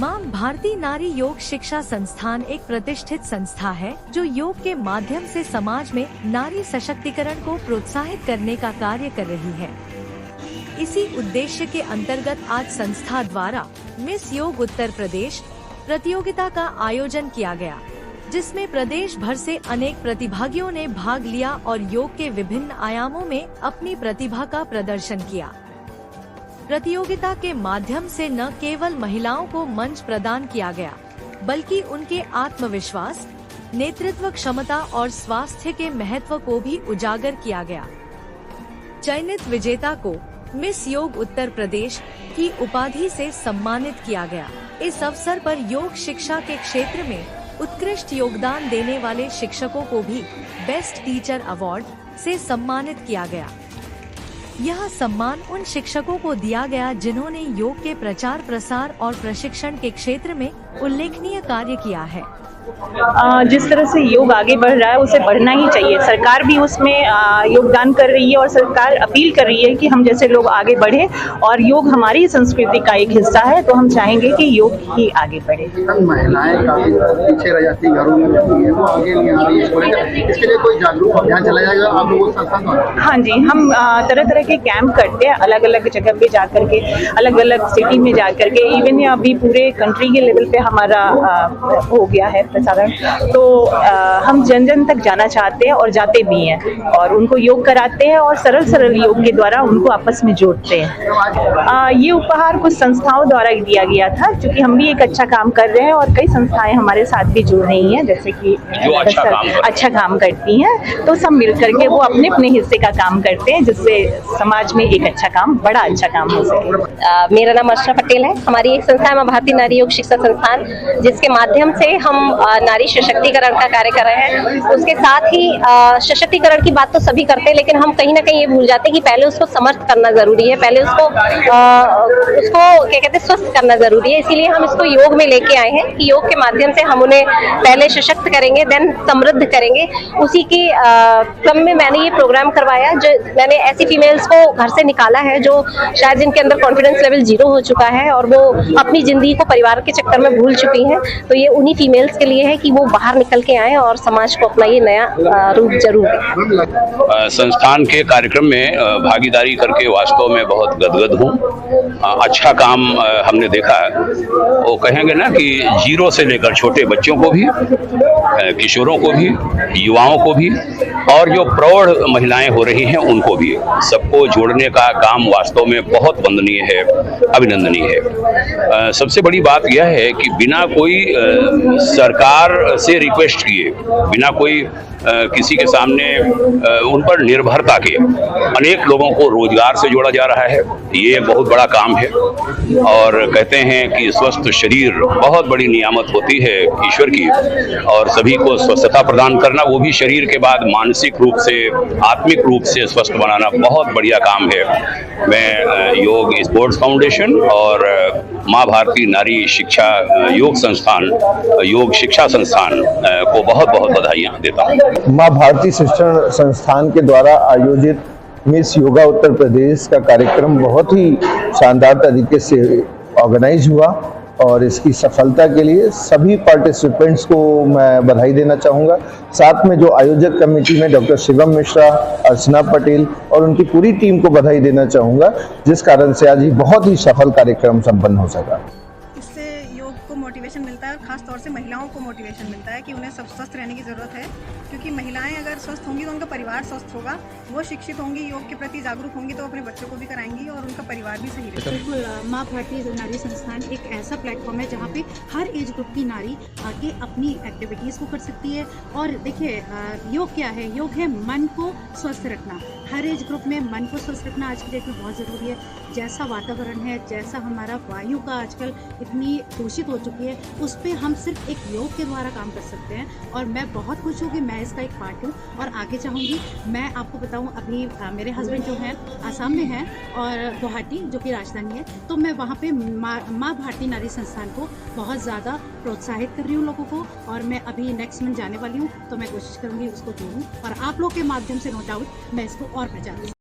माँ भारती नारी योग शिक्षा संस्थान एक प्रतिष्ठित संस्था है जो योग के माध्यम से समाज में नारी सशक्तिकरण को प्रोत्साहित करने का कार्य कर रही है। इसी उद्देश्य के अंतर्गत आज संस्था द्वारा मिस योग उत्तर प्रदेश प्रतियोगिता का आयोजन किया गया, जिसमें प्रदेश भर से अनेक प्रतिभागियों ने भाग लिया और योग के विभिन्न आयामों में अपनी प्रतिभा का प्रदर्शन किया। प्रतियोगिता के माध्यम से न केवल महिलाओं को मंच प्रदान किया गया, बल्कि उनके आत्मविश्वास, नेतृत्व क्षमता और स्वास्थ्य के महत्व को भी उजागर किया गया। चयनित विजेता को मिस योग उत्तर प्रदेश की उपाधि से सम्मानित किया गया। इस अवसर पर योग शिक्षा के क्षेत्र में उत्कृष्ट योगदान देने वाले शिक्षकों को भी बेस्ट टीचर अवार्ड से सम्मानित किया गया। यह सम्मान उन शिक्षकों को दिया गया जिन्होंने योग के प्रचार प्रसार और प्रशिक्षण के क्षेत्र में उल्लेखनीय कार्य किया है। जिस तरह से योग आगे बढ़ रहा है उसे बढ़ना ही चाहिए। सरकार भी उसमें योगदान कर रही है और सरकार अपील कर रही है कि हम जैसे लोग आगे बढ़े, और योग हमारी संस्कृति का एक हिस्सा है, तो हम चाहेंगे कि योग ही आगे बढ़े। महिलाएं काफी पीछे रह जाती हैं, घरों में रहती हैं, वो आगे नहीं आ रही है। इसके लिए कोई जागरूक अभियान चलाया जाएगा आप लोगों के साथ? हाँ जी, हम तरह तरह के कैंप करते हैं, अलग अलग जगह पे जा करके, अलग अलग सिटी में जा करके। इवन अभी पूरे कंट्री के लेवल पे हमारा हो गया है प्रसारण, तो हम जन जन तक जाना चाहते हैं और जाते भी हैं, और उनको योग कराते हैं और सरल सरल योग के द्वारा उनको आपस में जोड़ते हैं। ये उपहार कुछ संस्थाओं द्वारा दिया गया था, क्योंकि हम भी एक अच्छा काम कर रहे हैं और कई संस्थाएं हमारे साथ भी जुड़ रही हैं, जैसे कि अच्छा काम करती हैं, तो सब मिल करके वो अपने अपने हिस्से का काम करते हैं, जिससे समाज में एक अच्छा काम, बड़ा अच्छा काम हो सके। मेरा नाम अर्चना पटेल है। हमारी एक संस्था है माँ भारती नारी योग शिक्षा संस्थान, जिसके माध्यम से हम नारी सशक्तिकरण का कार्य कर रहे हैं। उसके साथ ही सशक्तिकरण की बात तो सभी करते हैं, लेकिन हम कहीं ना कहीं ये भूल जाते हैं कि पहले उसको समर्थ करना जरूरी है, पहले उसको क्या कहते हैं, स्वस्थ करना जरूरी है। इसीलिए हम इसको योग में लेके आए हैं कि योग के माध्यम से हम उन्हें पहले सशक्त करेंगे, देन समृद्ध करेंगे। उसी के क्रम में मैंने ये प्रोग्राम करवाया, जो मैंने ऐसी फीमेल्स को घर से निकाला है जो शायद जिनके अंदर कॉन्फिडेंस लेवल 0 हो चुका है और वो अपनी जिंदगी को परिवार के चक्कर में भूल चुकी हैं। तो ये उन्हीं फीमेल्स के लिए है कि वो बाहर निकल के आए और समाज को अपना ये नया रूप जरूर दें। संस्थान के कार्यक्रम में भागीदारी करके वास्तव में बहुत गदगद हूँ। अच्छा काम हमने देखा है। वो कहेंगे ना कि 0 से लेकर छोटे बच्चों को भी, किशोरों को भी, युवाओं को भी, और जो प्रौढ़ महिलाएं हो रही हैं उनको भी, सबको जोड़ने का काम वास्तव में बहुत वंदनीय है, अभिनंदनीय है। सबसे बड़ी बात यह है कि बिना कोई सरकार से रिक्वेस्ट किए, बिना कोई किसी के सामने उन पर निर्भरता के अनेक लोगों को रोजगार से जोड़ा जा रहा है। ये एक बहुत बड़ा काम है, और कहते हैं कि स्वस्थ शरीर बहुत बड़ी नियामत होती है ईश्वर की, और सभी को स्वस्थता प्रदान करना, वो भी शरीर के बाद मानसिक रूप से, आत्मिक रूप से स्वस्थ बनाना बहुत बढ़िया काम है। मैं योग स्पोर्ट्स फाउंडेशन और माँ भारती नारी शिक्षा योग संस्थान, योग शिक्षा संस्थान को बहुत बहुत बधाइयाँ देता हूँ। माँ भारती शिक्षण संस्थान के द्वारा आयोजित मिस योगा उत्तर प्रदेश का कार्यक्रम बहुत ही शानदार तरीके से ऑर्गेनाइज हुआ, और इसकी सफलता के लिए सभी पार्टिसिपेंट्स को मैं बधाई देना चाहूँगा। साथ में जो आयोजक कमेटी में डॉक्टर शिवम मिश्रा, अर्चना पटेल और उनकी पूरी टीम को बधाई देना चाहूँगा, जिस कारण से आज ये बहुत ही सफल कार्यक्रम संपन्न हो सका। इससे योग को मोटिवेशन मिलता है, और खास तौर से महिलाओं को मोटिवेशन मिलता है कि उन्हें सब स्वस्थ रहने की ज़रूरत है, क्योंकि महिलाएं अगर स्वस्थ होंगी तो उनका परिवार स्वस्थ होगा, वो शिक्षित होंगी, योग के प्रति जागरूक होंगी, तो अपने बच्चों को भी कराएंगी और उनका परिवार भी सही रहेगा। बिल्कुल, माँ भारती नारी संस्थान एक ऐसा प्लेटफॉर्म है जहाँ पे हर एज ग्रुप की नारी आके अपनी एक्टिविटीज़ को कर सकती है। और देखिए, योग क्या है? योग है मन को स्वस्थ रखना। हर एज ग्रुप में मन को स्वस्थ रखना आज की डेट में बहुत ज़रूरी है। जैसा वातावरण है, जैसा हमारा वायु का आजकल इतनी दूषित हो चुकी है, उस पर हम सिर्फ एक योग के द्वारा काम कर सकते हैं, और मैं बहुत खुश हूँ कि मैं इसका एक पार्ट हूँ और आगे चाहूँगी। मैं आपको बताऊँ, अभी मेरे हस्बैंड जो हैं आसाम में हैं, और गुवाहाटी जो कि राजधानी है, तो मैं वहाँ पे माँ भारती नारी संस्थान को बहुत ज़्यादा प्रोत्साहित कर रही हूँ लोगों को, और मैं अभी नेक्स्ट मंथ जाने वाली हूँ, तो मैं कोशिश करूँगी उसको जोड़ूँ, और आप लोग के माध्यम से नो डाउट मैं इसको और प्रचार